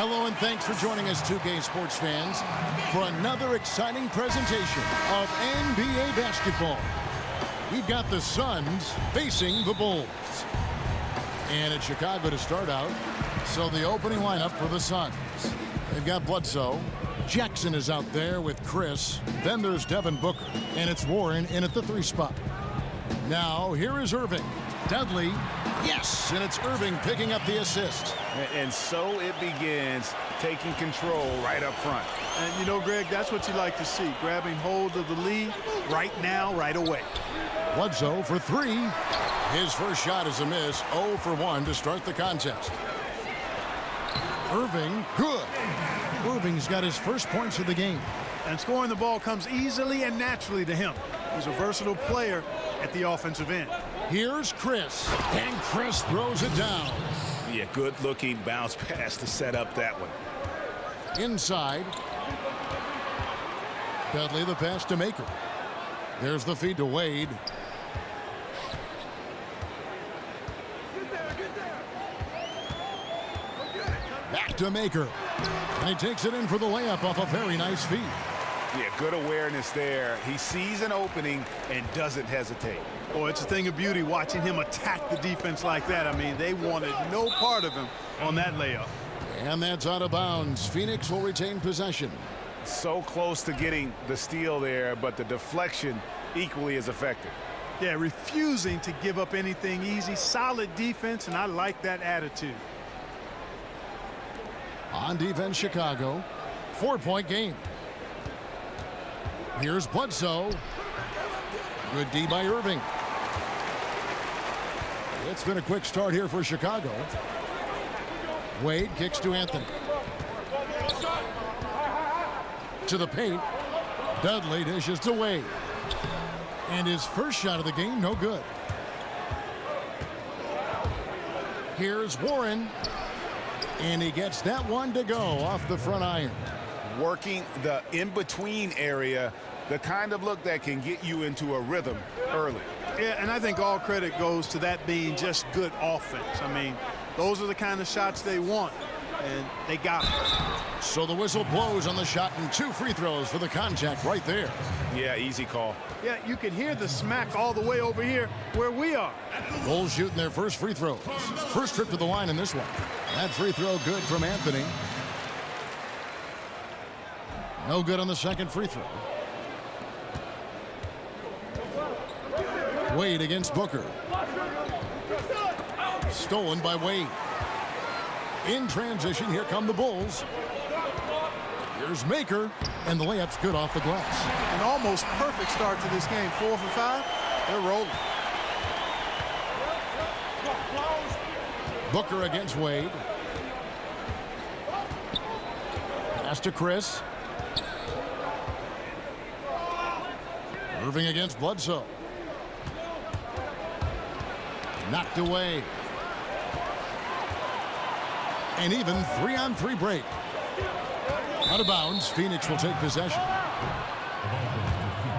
Hello and thanks for joining us, 2K Sports fans, for another exciting presentation of NBA basketball. We've got the Suns facing the Bulls. And it's Chicago to start out. So the opening lineup for the Suns. They've got Bledsoe. Jackson is out there with Chris. Then there's Devin Booker. And it's Warren in at the 3 spot. Now, here is Irving. Dudley. Yes, and it's Irving picking up the assist. And so it begins, taking control right up front. And you know, Greg, that's what you like to see. Grabbing hold of the lead right now, right away. Bledsoe for 3. His first shot is a miss. 0 for 1 to start the contest. Irving, good. Irving's got his first points of the game. And scoring the ball comes easily and naturally to him. He's a versatile player at the offensive end. Here's Chris, and Chris throws it down. Yeah, good-looking bounce pass to set up that one. Inside. Dudley the pass to Maker. There's the feed to Wade. Back to Maker. And he takes it in for the layup off a very nice feed. Yeah, good awareness there. He sees an opening and doesn't hesitate. Oh, it's a thing of beauty watching him attack the defense like that. I mean, they wanted no part of him on that layup. And that's out of bounds. Phoenix will retain possession. So close to getting the steal there, but the deflection equally as effective. Yeah, refusing to give up anything easy. Solid defense, and I like that attitude. On defense, Chicago. 4-point game. Here's Bledsoe. Good D by Irving. It's been a quick start here for Chicago. Wade kicks to Anthony. To the paint. Dudley dishes to Wade. And his first shot of the game, no good. Here's Warren. And he gets that one to go off the front iron. Working the in-between area, the kind of look that can get you into a rhythm early. Yeah, and I think all credit goes to that being just good offense. I mean, those are the kind of shots they want, and they got it. So the whistle blows on the shot and 2 free throws for the contact right there. Yeah, easy call. Yeah, you can hear the smack all the way over here where we are. Bulls shooting their first free throws. First trip to the line in this one. That free throw good from Anthony. No good on the second free throw. Wade against Booker. Stolen by Wade. In transition, here come the Bulls. Here's Maker, and the layup's good off the glass. An almost perfect start to this game. 4 for 5. They're rolling. Booker against Wade. Pass to Chris. Irving against Bledsoe. Knocked away. And even 3-on-3 break. Out of bounds, Phoenix will take possession.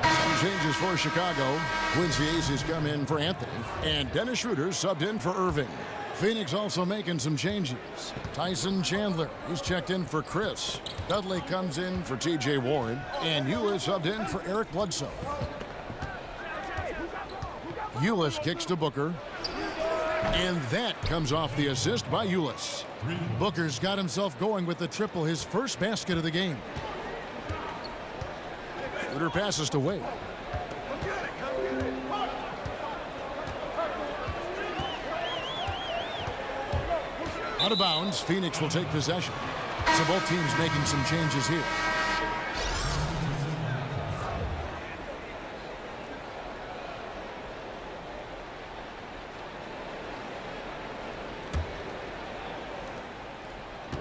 Some changes for Chicago. Quincy Ace has come in for Anthony. And Dennis Schroeder subbed in for Irving. Phoenix also making some changes. Tyson Chandler, he's checked in for Chris. Dudley comes in for TJ Warren. And Ulis subbed in for Eric Bledsoe. Ulis kicks to Booker. And that comes off the assist by Ulis. Booker's got himself going with the triple, his first basket of the game. Schroeder passes to Wade. Out of bounds, Phoenix will take possession. So both teams making some changes here.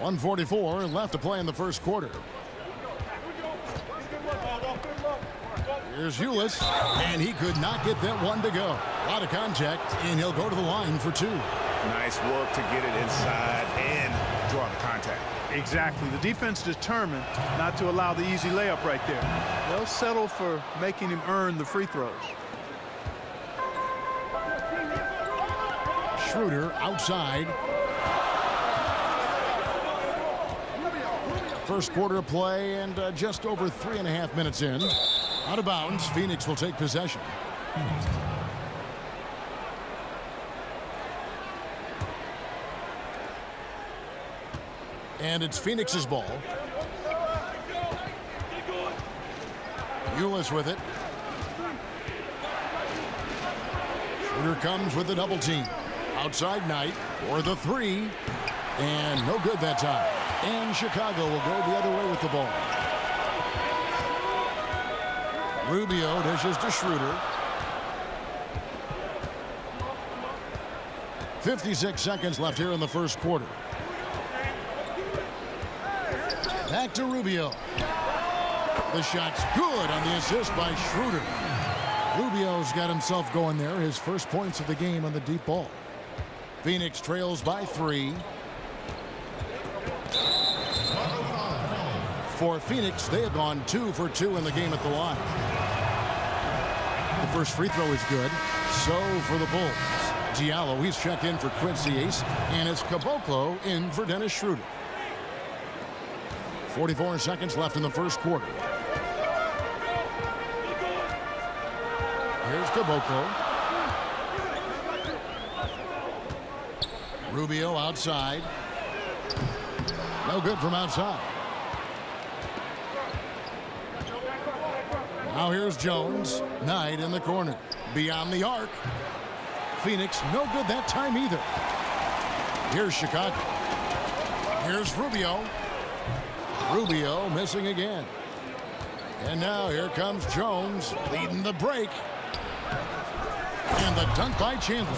.144 left to play in the first quarter. Here's Ulis, and he could not get that one to go. A lot of contact, and he'll go to the line for 2. Nice work to get it inside and draw the contact. Exactly. The defense determined not to allow the easy layup right there. They'll settle for making him earn the free throws. Schroeder outside. First quarter of play and just over 3.5 minutes in. Out of bounds, Phoenix will take possession. And it's Phoenix's ball. Ulis with it. Shooter comes with the double team. Outside Knight for the three. And no good that time. And Chicago will go the other way with the ball. Rubio dishes to Schroeder. 56 seconds left here in the first quarter. Back to Rubio. The shot's good on the assist by Schroeder. Rubio's got himself going there. His first points of the game on the deep ball. Phoenix trails by 3. For Phoenix, they have gone 2 for 2 in the game at the line. The first free throw is good. So for the Bulls. Diallo, he's checked in for Quincy Ace. And it's Caboclo in for Dennis Schroeder. 44 seconds left in the first quarter. Here's Caboclo. Rubio outside. No good from outside. Now here's Jones. Knight in the corner. Beyond the arc. Phoenix no good that time either. Here's Chicago. Here's Rubio. Rubio missing again. And now here comes Jones leading the break. And the dunk by Chandler.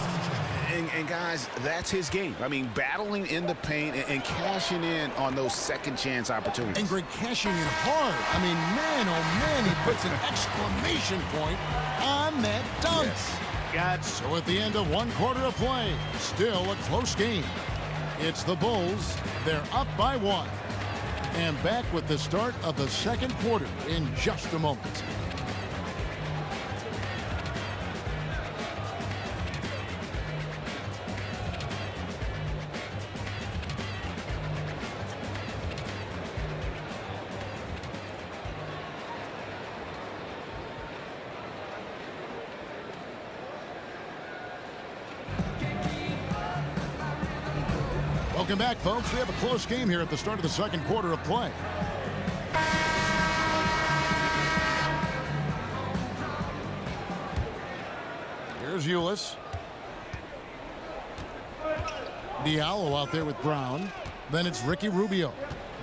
And guys, that's his game. I mean, battling in the paint and cashing in on those second chance opportunities. And Greg cashing in hard. I mean, man, oh man, he puts an exclamation point on that dunk. Yes. So at the end of one quarter of play, still a close game. It's the Bulls. They're up by 1. And back with the start of the second quarter in just a moment. Welcome back, folks. We have a close game here at the start of the second quarter of play. Here's Ulis. Diallo out there with Brown. Then it's Ricky Rubio.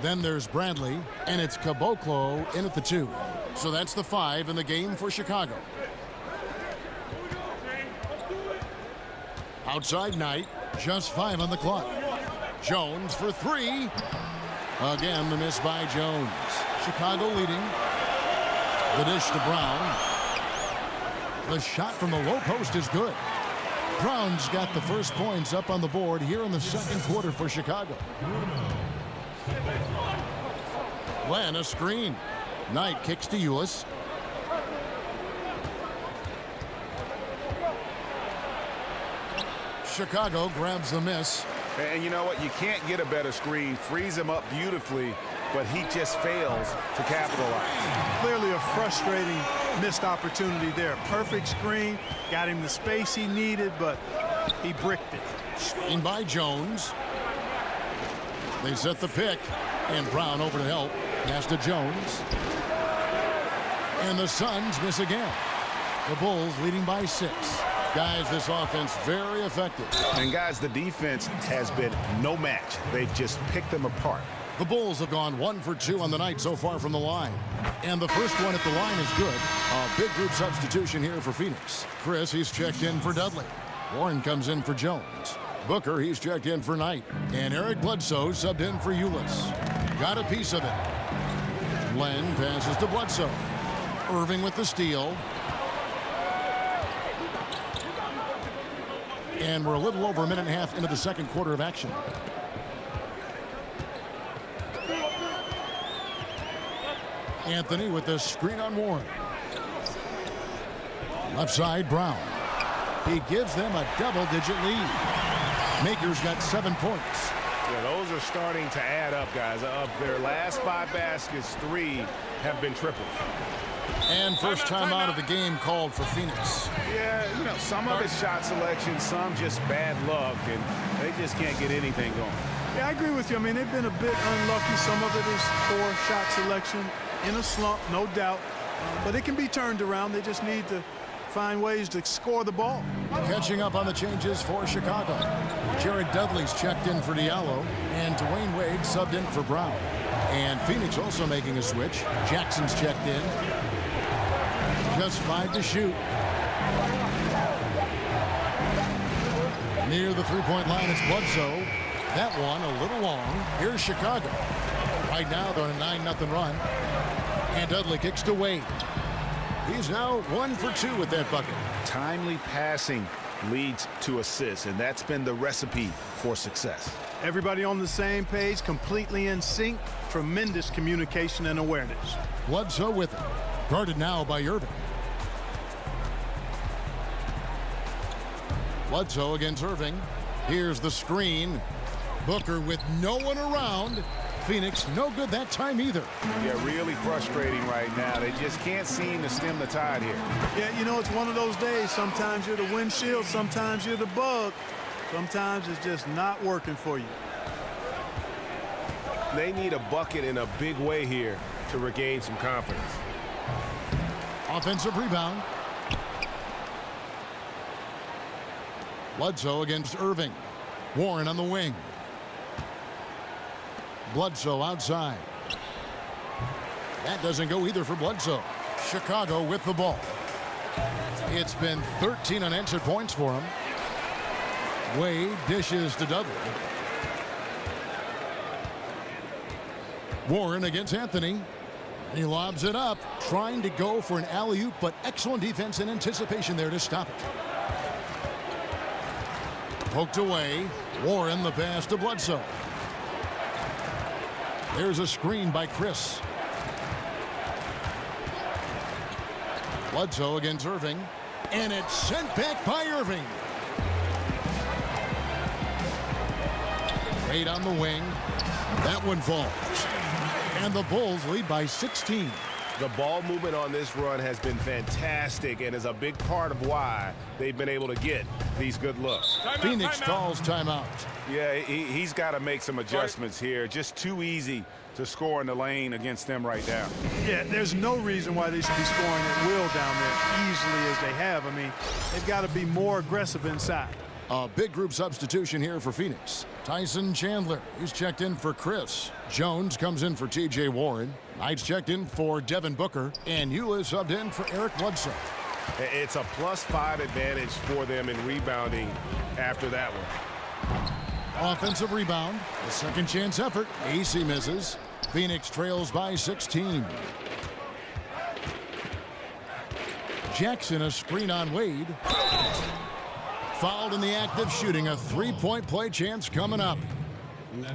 Then there's Bradley. And it's Caboclo in at the 2. So that's the 5 in the game for Chicago. Outside Knight. Just 5 on the clock. Jones for 3. Again, the miss by Jones. Chicago leading. The dish to Brown. The shot from the low post is good. Brown's got the first points up on the board here in the second quarter for Chicago. Len, a screen. Knight kicks to Ulis. Chicago grabs the miss. And you know what? You can't get a better screen. Frees him up beautifully, but he just fails to capitalize. Clearly a frustrating missed opportunity there. Perfect screen. Got him the space he needed, but he bricked it. Screen by Jones. They set the pick. And Brown over to help. Pass to Jones. And the Suns miss again. The Bulls leading by 6. Guys, this offense very effective. And guys, the defense has been no match. They've just picked them apart. The Bulls have gone 1 for 2 on the night so far from the line. And the first one at the line is good. A big group substitution here for Phoenix. Chris, he's checked in for Dudley. Warren comes in for Jones. Booker, he's checked in for Knight. And Eric Bledsoe subbed in for Ulis. Got a piece of it. Len passes to Bledsoe. Irving with the steal. And we're a little over a minute and a half into the second quarter of action. Anthony with the screen on Warren. Left side, Brown. He gives them a double-digit lead. Maker's got 7 points. Yeah, those are starting to add up, guys. Of their last 5 baskets, 3 have been tripled. And first time out of the game called for Phoenix. Yeah, you know, some of it's shot selection, some just bad luck, and they just can't get anything going. Yeah, I agree with you. I mean, they've been a bit unlucky. Some of it is poor shot selection, in a slump, no doubt. But it can be turned around. They just need to find ways to score the ball. Catching up on the changes for Chicago. Jared Dudley's checked in for Diallo, and Dwayne Wade subbed in for Brown. And Phoenix also making a switch. Jackson's checked in. Just 5 to shoot. Near the three-point line, it's Bledsoe. That one a little long. Here's Chicago. Right now, they're on a 9-0 run. And Dudley kicks to Wade. He's now 1 for 2 with that bucket. Timely passing leads to assists, and that's been the recipe for success. Everybody on the same page, completely in sync. Tremendous communication and awareness. Bledsoe with it. Guarded now by Irving. Bledsoe against Irving. Here's the screen. Booker with no one around. Phoenix no good that time either. Yeah, really frustrating right now. They just can't seem to stem the tide here. Yeah, you know, it's one of those days. Sometimes you're the windshield, sometimes you're the bug. Sometimes it's just not working for you. They need a bucket in a big way here to regain some confidence. Offensive rebound. Bledsoe against Irving. Warren on the wing. Bledsoe outside. That doesn't go either for Bledsoe. Chicago with the ball. It's been 13 unanswered points for him. Wade dishes to Dudley. Warren against Anthony. He lobs it up, trying to go for an alley-oop, but excellent defense and anticipation there to stop it. Poked away. Warren the pass to Bledsoe. There's a screen by Chris. Bledsoe against Irving. And it's sent back by Irving. Wade on the wing. That one falls. And the Bulls lead by 16. The ball movement on this run has been fantastic and is a big part of why they've been able to get these good looks. Phoenix calls timeout. Yeah, he's got to make some adjustments here. Just too easy to score in the lane against them right now. Yeah, there's no reason why they should be scoring at will down there easily as they have. I mean, they've got to be more aggressive inside. A big group substitution here for Phoenix. Tyson Chandler, he's checked in for Chris. Jones comes in for T.J. Warren. Knight's checked in for Devin Booker. And Eula subbed in for Eric Bledsoe. It's a +5 advantage for them in rebounding after that one. Offensive rebound. A second chance effort. AC misses. Phoenix trails by 16. Jackson a screen on Wade. Fouled in the act of shooting. A three-point play chance coming up.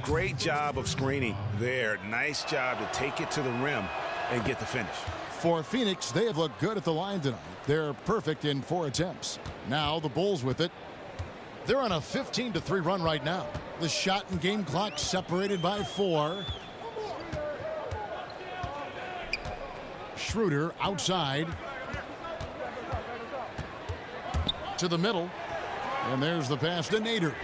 Great job of screening there. Nice job to take it to the rim and get the finish. For Phoenix, they have looked good at the line tonight. They're perfect in 4 attempts. Now the Bulls with it. They're on a 15-3 run right now. The shot and game clock separated by 4. Schroeder outside. To the middle. And there's the pass to Nader.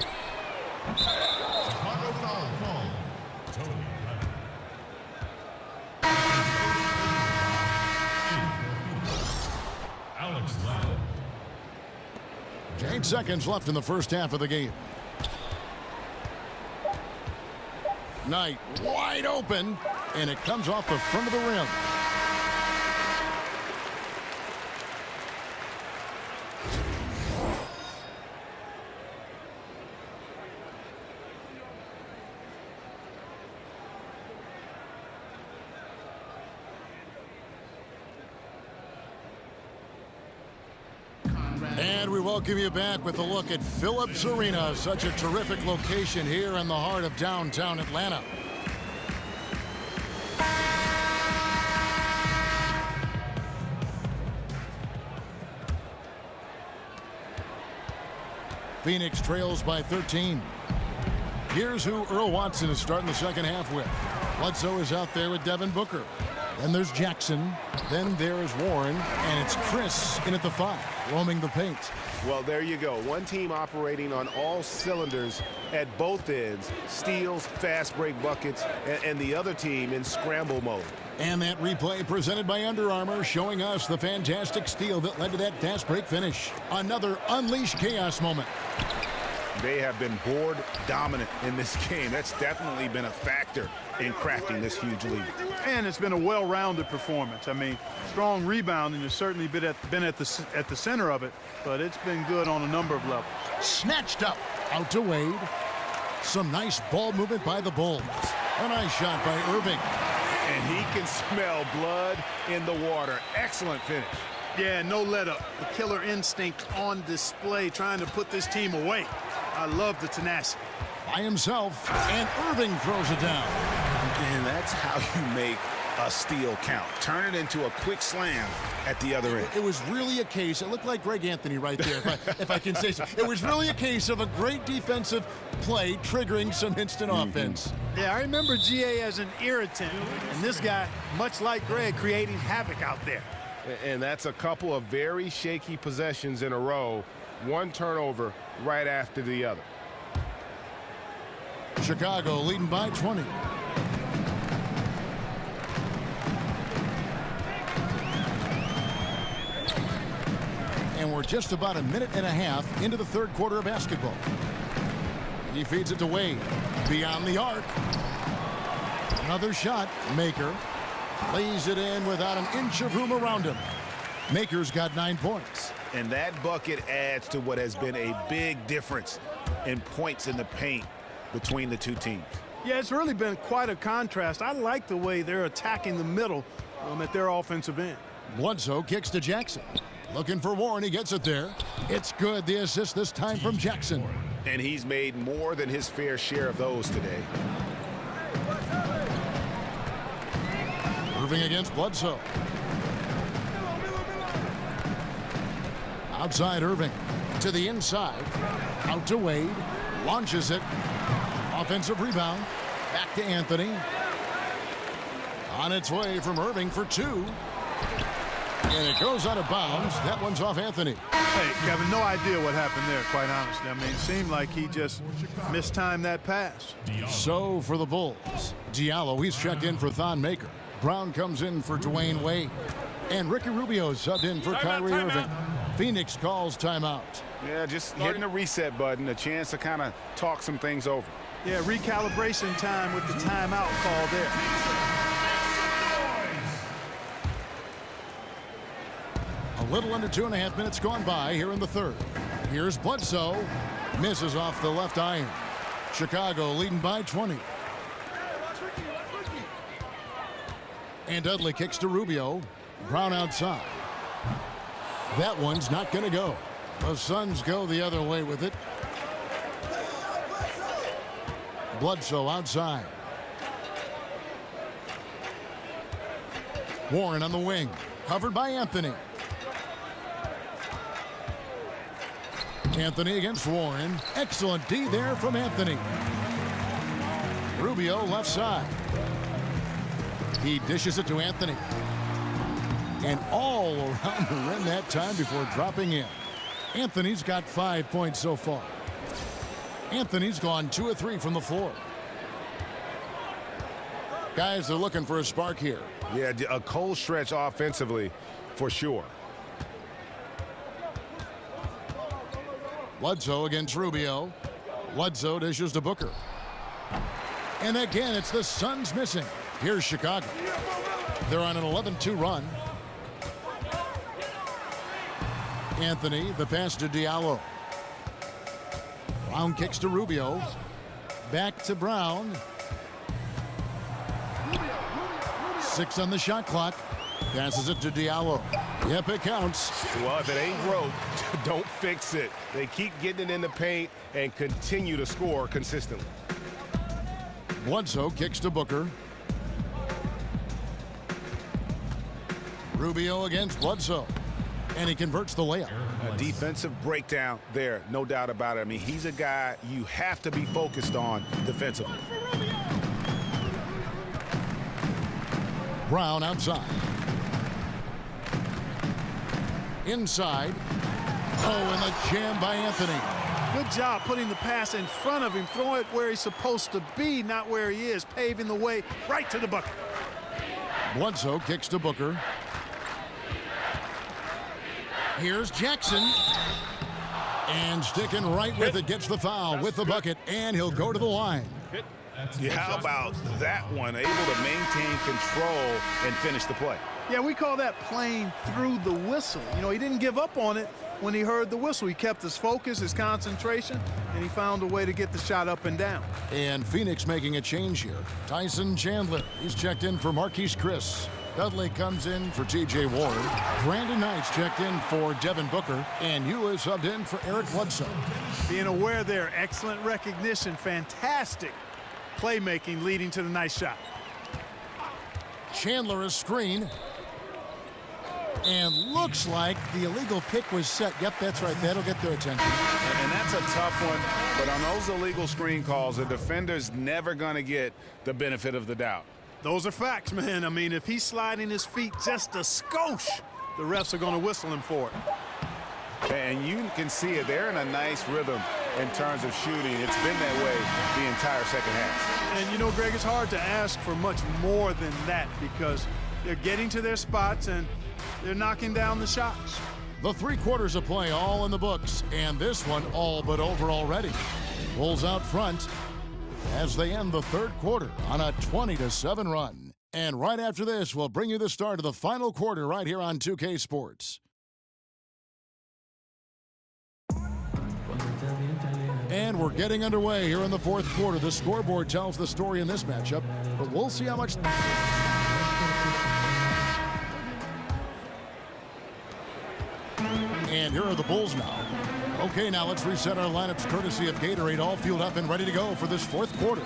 Alex. 8 seconds left in the first half of the game. Knight wide open, and it comes off the front of the rim. And we welcome you back with a look at Phillips Arena, such a terrific location here in the heart of downtown Atlanta. Phoenix trails by 13. Here's who Earl Watson is starting the second half with. Bledsoe is out there with Devin Booker. Then there's Jackson. Then there's Warren. And it's Chris in at the 5, roaming the paint. Well, there you go. One team operating on all cylinders at both ends. Steals, fast break buckets, and the other team in scramble mode. And that replay presented by Under Armour showing us the fantastic steal that led to that fast break finish. Another unleashed chaos moment. They have been board dominant in this game. That's definitely been a factor in crafting this huge lead. And it's been a well-rounded performance. I mean, strong rebounding has certainly been at the center of it, but it's been good on a number of levels. Snatched up. Out to Wade. Some nice ball movement by the Bulls. A nice shot by Irving. And he can smell blood in the water. Excellent finish. Yeah, no let up. The killer instinct on display, trying to put this team away. I love the tenacity. By himself, and Irving throws it down. And that's how you make a steal count. Turn it into a quick slam at the other end. It was really a case, it looked like Greg Anthony right there, if I can say so. It was really a case of a great defensive play triggering some instant offense. Yeah, I remember GA as an irritant, and this guy, much like Greg, creating havoc out there. And that's a couple of very shaky possessions in a row. One turnover right after the other. Chicago leading by 20. And we're just about a minute and a half into the third quarter of basketball. He feeds it to Wade. Beyond the arc. Another shot. Maker lays it in without an inch of room around him. Maker's got 9 points. And that bucket adds to what has been a big difference in points in the paint between the two teams. Yeah, it's really been quite a contrast. I like the way they're attacking the middle at their offensive end. Bledsoe kicks to Jackson. Looking for Warren. He gets it there. It's good. The assist this time from Jackson. And he's made more than his fair share of those today. Irving against Bledsoe. Outside Irving. To the inside. Out to Wade. Launches it. Offensive rebound. Back to Anthony. On its way from Irving for 2. And it goes out of bounds. That one's off Anthony. Hey, Kevin, no idea what happened there, quite honestly. I mean, it seemed like he just mistimed that pass. So for the Bulls, Diallo, he's checked in for Thon Maker. Brown comes in for Dwayne Wade. And Ricky Rubio subbed in for Kyrie Irving. Phoenix calls timeout. Yeah, just hitting the reset button, a chance to kind of talk some things over. Yeah, recalibration time with the timeout call there. A little under 2.5 minutes gone by here in the third. Here's Bledsoe. Misses off the left iron. Chicago leading by 20. And Dudley kicks to Rubio. Brown outside. That one's not going to go. The Suns go the other way with it. Bledsoe outside. Warren on the wing. Covered by Anthony. Anthony against Warren. Excellent D there from Anthony. Rubio left side. He dishes it to Anthony. And all around the rim that time before dropping in. Anthony's got 5 points so far. Anthony's gone 2 of 3 from the floor. Guys, they're looking for a spark here. Yeah, a cold stretch offensively for sure. Bledsoe against Rubio. Bledsoe dishes to Booker. And again, it's the Suns missing. Here's Chicago. They're on an 11-2 run. Anthony, the pass to Diallo. Brown kicks to Rubio. Back to Brown. 6 on the shot clock. Passes it to Diallo. Yep, it counts. Well, if it ain't broke, don't fix it. They keep getting it in the paint and continue to score consistently. Bledsoe kicks to Booker. Rubio against Bledsoe. And he converts the layup. A defensive breakdown there, no doubt about it. I mean, he's a guy you have to be focused on defensively. Brown outside. Inside. Oh, and the jam by Anthony. Good job putting the pass in front of him, throwing it where he's supposed to be, not where he is, paving the way right to the bucket. Bledsoe kicks to Booker. Here's Jackson. And sticking right with it, gets the foul with the bucket, and he'll go to the line. Yeah, how about that one? Able to maintain control and finish the play. Yeah, we call that playing through the whistle. You know, he didn't give up on it when he heard the whistle. He kept his focus, his concentration, and he found a way to get the shot up and down. And Phoenix making a change here. Tyson Chandler, he's checked in for Marquise Chris. Dudley comes in for T.J. Ward. Brandon Knight's checked in for Devin Booker. And Eula subbed in for Eric Bledsoe. Being aware there, excellent recognition, fantastic playmaking leading to the nice shot. Chandler is screen. And looks like the illegal pick was set. Yep, that's right. That'll get their attention. And that's a tough one. But on those illegal screen calls, the defender's never going to get the benefit of the doubt. Those are facts, man. I mean, if he's sliding his feet just a skosh, the refs are going to whistle him for it. And you can see it. They're in a nice rhythm in terms of shooting. It's been that way the entire second half. And, you know, Greg, it's hard to ask for much more than that because they're getting to their spots and they're knocking down the shots. The 3 quarters of play all in the books, and this one all but over already. Bulls out front as they end the 3rd quarter on a 20-7 run. And right after this, we'll bring you the start of the final quarter right here on 2K Sports. And we're getting underway here in the 4th quarter. The scoreboard tells the story in this matchup, but we'll see how much... And here are the Bulls now. Okay, now let's reset our lineups courtesy of Gatorade, all fueled up and ready to go for this 4th quarter.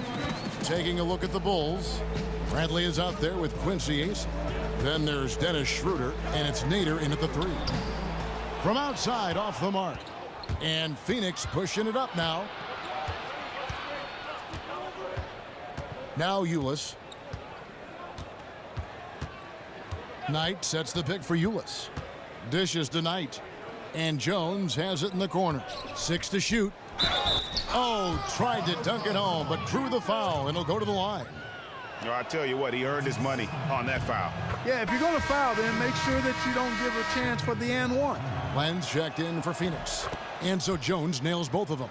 Taking a look at the Bulls. Bradley is out there with Quincy Ace. Then there's Dennis Schroeder, and it's Nader in at the 3. From outside, off the mark. And Phoenix pushing it up now. Now Ulis. Knight sets the pick for Ulis. Dishes to Knight. And Jones has it in the corner. 6 to shoot. Oh, tried to dunk it home, but drew the foul, and he'll go to the line. No, I tell you what, he earned his money on that foul. Yeah, if you're going to foul, then make sure that you don't give a chance for the and one. Lenz checked in for Phoenix. And so Jones nails both of them.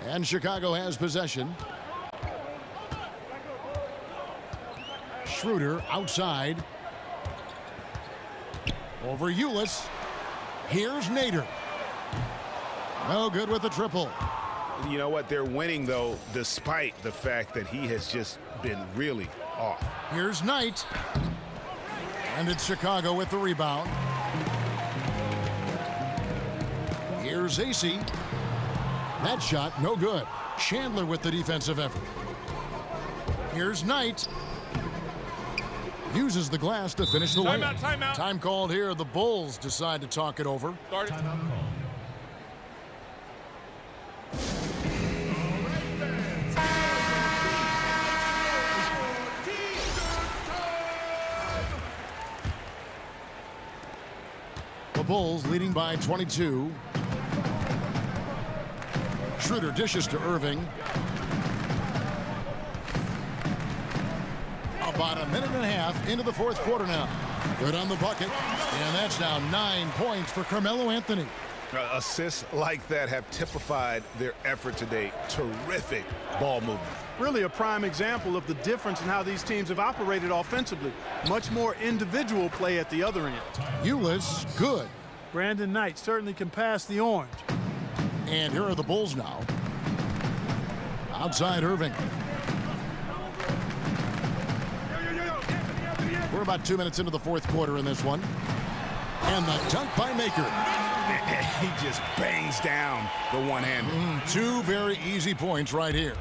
And Chicago has possession. Schroeder outside. Over Ulis. Here's Nader. No good with the triple. You know what? They're winning, though, despite the fact that he has just been really off. Here's Knight. And it's Chicago with the rebound. Here's AC. That shot, no good. Chandler with the defensive effort. Here's Knight. Uses the glass to finish the layup. Timeout. Time called here. The Bulls decide to talk it over. Timeout call. The Bulls leading by 22. Schroeder dishes to Irving. About a minute and a half into the 4th quarter now. Good on the bucket. And that's now 9 points for Carmelo Anthony. Assists like that have typified their effort today. Terrific ball movement. Really a prime example of the difference in how these teams have operated offensively. Much more individual play at the other end. Ulis, good. Brandon Knight certainly can pass the orange. And here are the Bulls now. Outside Irving. We're about 2 minutes into the 4th quarter in this one. And the dunk by Maker. He just bangs down the one-hander. 2 very easy points right here.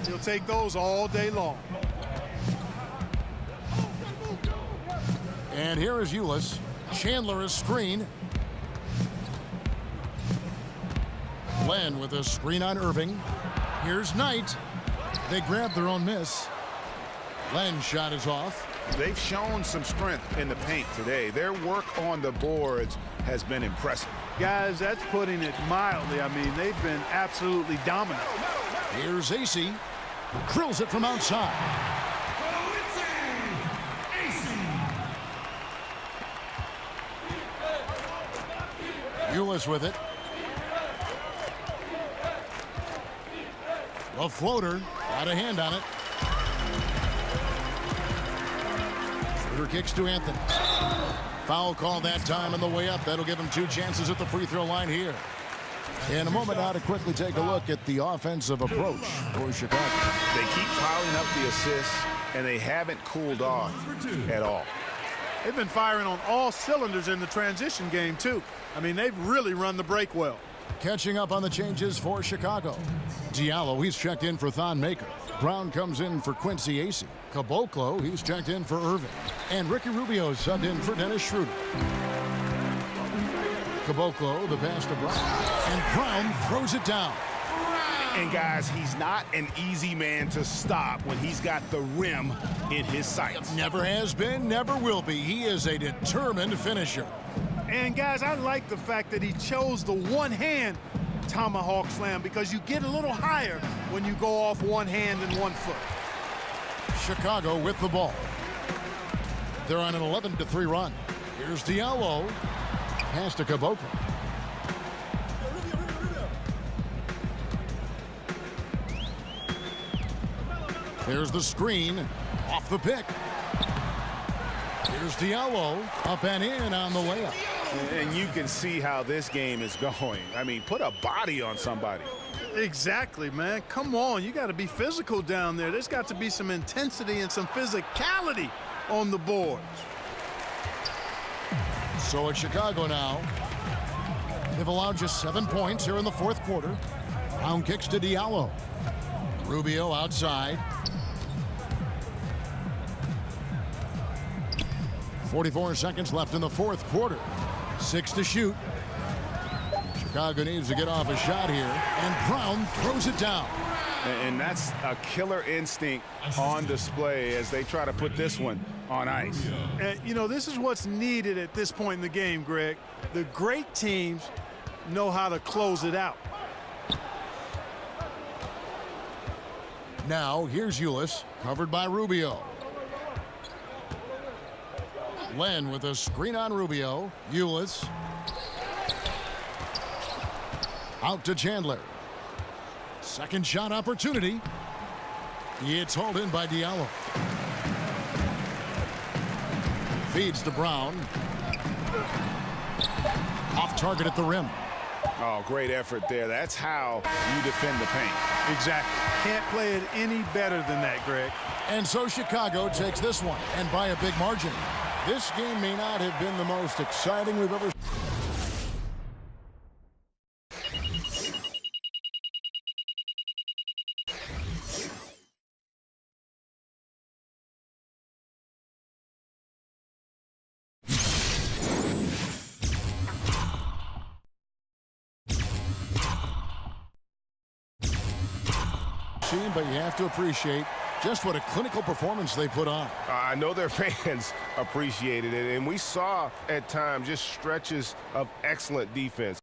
He'll take those all day long. And here is Ulis. Chandler a screen. Len with a screen on Irving. Here's Knight. They grab their own miss. Len's shot is off. They've shown some strength in the paint today. Their work on the boards has been impressive. Guys, that's putting it mildly. I mean, they've been absolutely dominant. Here's AC. Drills it from outside. Ulis with it. A floater. Got a hand on it. Schroeder kicks to Anthony. Foul call that time on the way up. That'll give him 2 chances at the free throw line here. In a moment now to quickly take a look at the offensive approach for Chicago. They keep piling up the assists, and they haven't cooled off at all. They've been firing on all cylinders in the transition game, too. I mean, they've really run the break well. Catching up on the changes for Chicago. Diallo, he's checked in for Thon Maker. Brown comes in for Quincy Acey. Caboclo, he's checked in for Irving. And Ricky Rubio subbed in for Dennis Schroeder. Caboclo, the pass to Brown. And Brown throws it down. And guys, he's not an easy man to stop when he's got the rim in his sights. Never has been, never will be. He is a determined finisher. And guys, I like the fact that he chose the one-hand tomahawk slam because you get a little higher when you go off one hand and 1 foot. Chicago with the ball. They're on an 11-3 run. Here's Diallo. Pass to Caboclo. There's the screen. Off the pick. Here's Diallo. Up and in on the layup. And you can see how this game is going. I mean, put a body on somebody. Exactly, man. Come on. You got to be physical down there. There's got to be some intensity and some physicality on the boards. So at Chicago now, they've allowed just 7 points here in the 4th quarter. Brown kicks to Diallo. Rubio outside. 44 seconds left in the 4th quarter. 6 to shoot. Chicago needs to get off a shot here, and Brown throws it down. And that's a killer instinct on display as they try to put this one on ice. And, you know, this is what's needed at this point in the game, Greg. The great teams know how to close it out. Now, here's Ulis, covered by Rubio. Len with a screen on Rubio. Ulis. Out to Chandler. Second shot opportunity. It's hauled in by Diallo. Feeds to Brown. Off target at the rim. Oh, great effort there. That's how you defend the paint. Exactly. Can't play it any better than that, Greg. And so Chicago takes this one, and by a big margin. This game may not have been the most exciting we've ever seen. But you have to appreciate just what a clinical performance they put on. I know their fans appreciated it, and we saw at times just stretches of excellent defense.